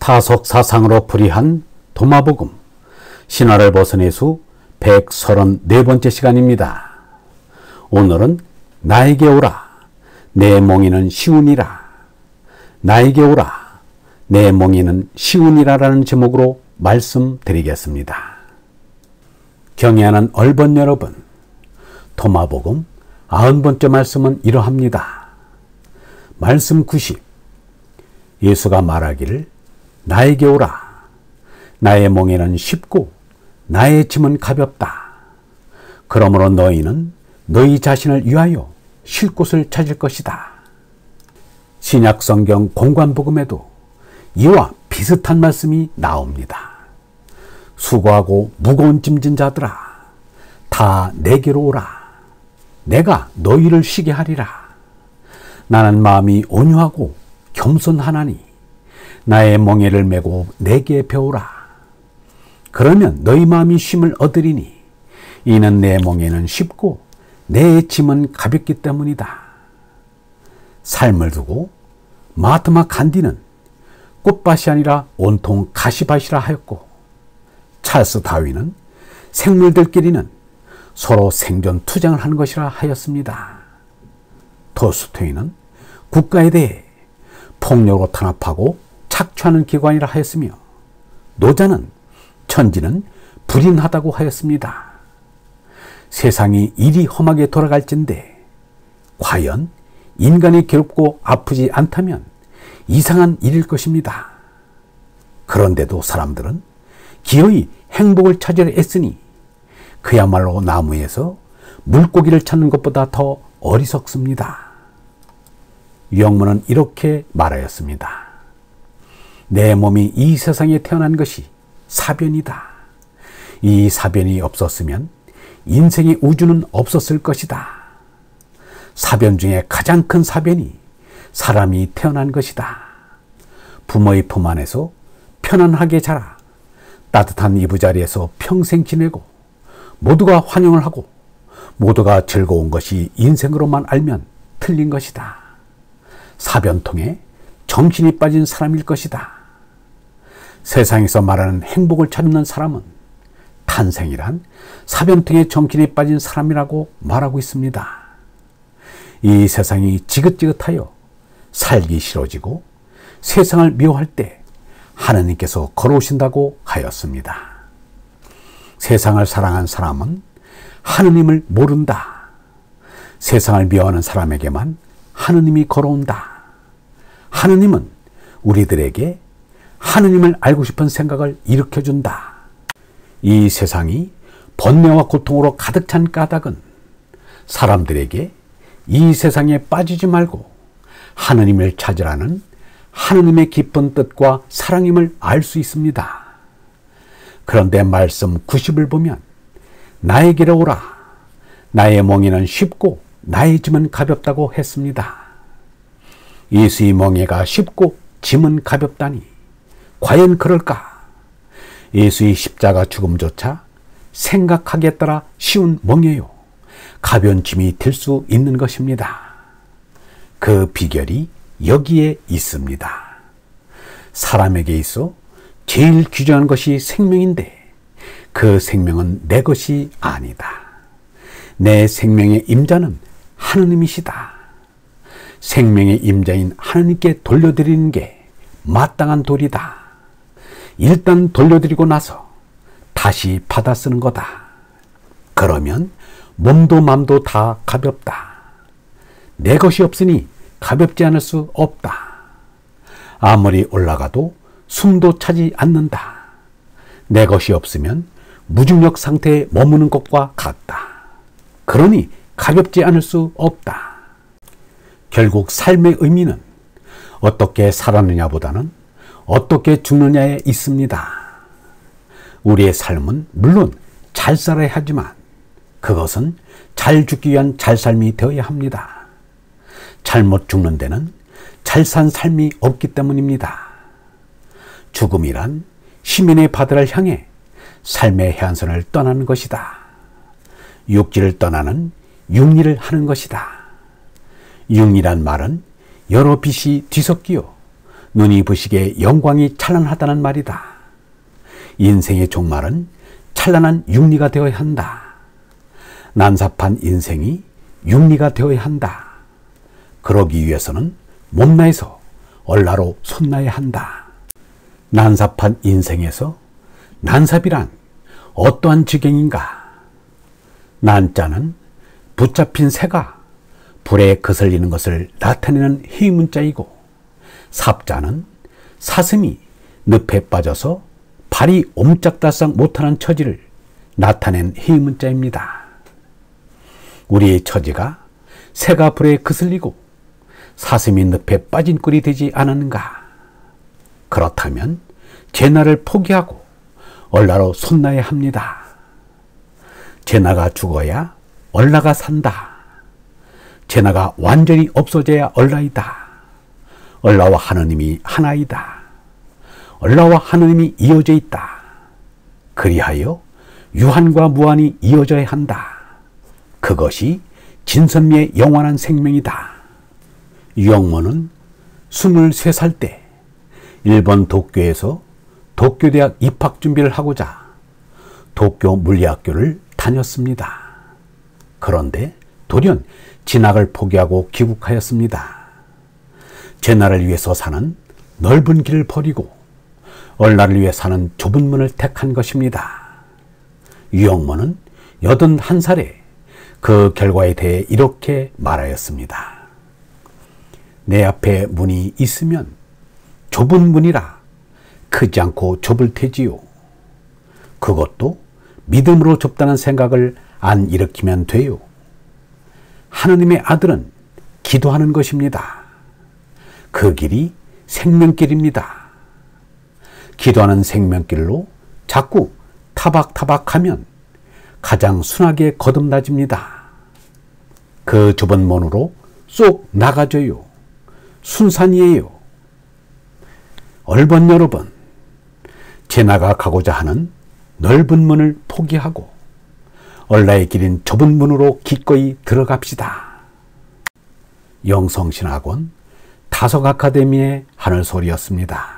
타석 사상으로 풀이한 도마복음 신화를 벗은 수 134번째 시간입니다. 오늘은 나에게 오라 내 몽이는 쉬우니라, 나에게 오라 내 몽이는 쉬우니라 라는 제목으로 말씀드리겠습니다. 경애하는 얼번 여러분, 도마복음 90번째 말씀은 이러합니다. 말씀 90. 예수가 말하기를 나에게 오라 나의 몽에는 쉽고 나의 짐은 가볍다. 그러므로 너희는 너희 자신을 위하여 쉴 곳을 찾을 것이다. 신약성경 공관복음에도 이와 비슷한 말씀이 나옵니다. 수고하고 무거운 짐진 자들아 다 내게로 오라 내가 너희를 쉬게 하리라. 나는 마음이 온유하고 겸손하나니 나의 멍에를 메고 내게 배우라. 그러면 너희 마음이 쉼을 얻으리니 이는 내 멍에는 쉽고 내 짐은 가볍기 때문이다. 삶을 두고 마하트마 간디는 꽃밭이 아니라 온통 가시밭이라 하였고, 찰스 다윈은 생물들끼리는 서로 생존 투쟁을 하는 것이라 하였습니다. 토스토이는 국가에 대해 폭력으로 탄압하고 착취하는 기관이라 하였으며, 노자는 천지는 불인하다고 하였습니다. 세상이 이리 험하게 돌아갈진데 과연 인간이 괴롭고 아프지 않다면 이상한 일일 것입니다. 그런데도 사람들은 기어이 행복을 찾으려 애쓰니 그야말로 나무에서 물고기를 찾는 것보다 더 어리석습니다. 유영문은 이렇게 말하였습니다. 내 몸이 이 세상에 태어난 것이 사변이다. 이 사변이 없었으면 인생의 우주는 없었을 것이다. 사변 중에 가장 큰 사변이 사람이 태어난 것이다. 부모의 품 안에서 편안하게 자라 따뜻한 이부자리에서 평생 지내고 모두가 환영을 하고 모두가 즐거운 것이 인생으로만 알면 틀린 것이다. 사변통에 정신이 빠진 사람일 것이다. 세상에서 말하는 행복을 찾는 사람은 탄생이란 사변통에 정신이 빠진 사람이라고 말하고 있습니다. 이 세상이 지긋지긋하여 살기 싫어지고 세상을 미워할 때 하느님께서 걸어오신다고 하였습니다. 세상을 사랑한 사람은 하느님을 모른다. 세상을 미워하는 사람에게만 하느님이 걸어온다. 하느님은 우리들에게 하느님을 알고 싶은 생각을 일으켜준다. 이 세상이 번뇌와 고통으로 가득 찬 까닭은 사람들에게 이 세상에 빠지지 말고 하느님을 찾으라는 하느님의 깊은 뜻과 사랑임을 알 수 있습니다. 그런데 말씀 90을 보면 나에게로 오라 나의 멍에는 쉽고 나의 짐은 가볍다고 했습니다. 예수의 멍에가 쉽고 짐은 가볍다니 과연 그럴까? 예수의 십자가 죽음조차 생각하기에 따라 쉬운 멍에요 가벼운 짐이 될 수 있는 것입니다. 그 비결이 여기에 있습니다. 사람에게 있어 제일 귀중한 것이 생명인데 그 생명은 내 것이 아니다. 내 생명의 임자는 하느님이시다. 생명의 임자인 하느님께 돌려드리는 게 마땅한 도리다. 일단 돌려드리고 나서 다시 받아 쓰는 거다. 그러면 몸도 맘도 다 가볍다. 내 것이 없으니 가볍지 않을 수 없다. 아무리 올라가도 숨도 차지 않는다. 내 것이 없으면 무중력 상태에 머무는 것과 같다. 그러니 가볍지 않을 수 없다. 결국 삶의 의미는 어떻게 살았느냐보다는 어떻게 죽느냐에 있습니다. 우리의 삶은 물론 잘 살아야 하지만 그것은 잘 죽기 위한 잘 삶이 되어야 합니다. 잘못 죽는 데는 잘 산 삶이 없기 때문입니다. 죽음이란 시민의 바다를 향해 삶의 해안선을 떠나는 것이다. 육지를 떠나는 육리를 하는 것이다. 육리란 말은 여러 빛이 뒤섞이어 눈이 부시게 영광이 찬란하다는 말이다. 인생의 종말은 찬란한 육리가 되어야 한다. 난삽한 인생이 육리가 되어야 한다. 그러기 위해서는 못나에서 얼라로 솟나야 한다. 난삽한 인생에서 난삽이란 어떠한 지경인가? 난자는 붙잡힌 새가 불에 거슬리는 것을 나타내는 희문자이고, 삽자는 사슴이 늪에 빠져서 발이 옴짝달싹 못하는 처지를 나타낸 희문자입니다. 우리의 처지가 새가 불에 거슬리고 사슴이 늪에 빠진 꼴이 되지 않았는가? 그렇다면 제나를 포기하고 얼라로 솟나야 합니다. 제나가 죽어야 얼라가 산다. 제나가 완전히 없어져야 얼라이다. 얼라와 하느님이 하나이다. 얼라와 하느님이 이어져 있다. 그리하여 유한과 무한이 이어져야 한다. 그것이 진선미의 영원한 생명이다. 유영모는 23살 때 일본 도쿄에서 도쿄대학 입학 준비를 하고자 도쿄 물리학교를 다녔습니다. 그런데 돌연 진학을 포기하고 귀국하였습니다. 제나를 위해서 사는 넓은 길을 버리고 얼라를 위해 사는 좁은 문을 택한 것입니다. 유영모는 81살에 그 결과에 대해 이렇게 말하였습니다. 내 앞에 문이 있으면 좁은 문이라 크지 않고 좁을 테지요. 그것도 믿음으로 좁다는 생각을 안 일으키면 돼요. 하느님의 아들은 기도하는 것입니다. 그 길이 생명길입니다. 기도하는 생명길로 자꾸 타박타박하면 가장 순하게 거듭나집니다. 그 좁은 문으로 쏙 나가줘요. 순산이에요. 얼번 여러분, 제나가 가고자 하는 넓은 문을 포기하고 얼라의 길인 좁은 문으로 기꺼이 들어갑시다. 영성신학원 다석아카데미의 하늘소리였습니다.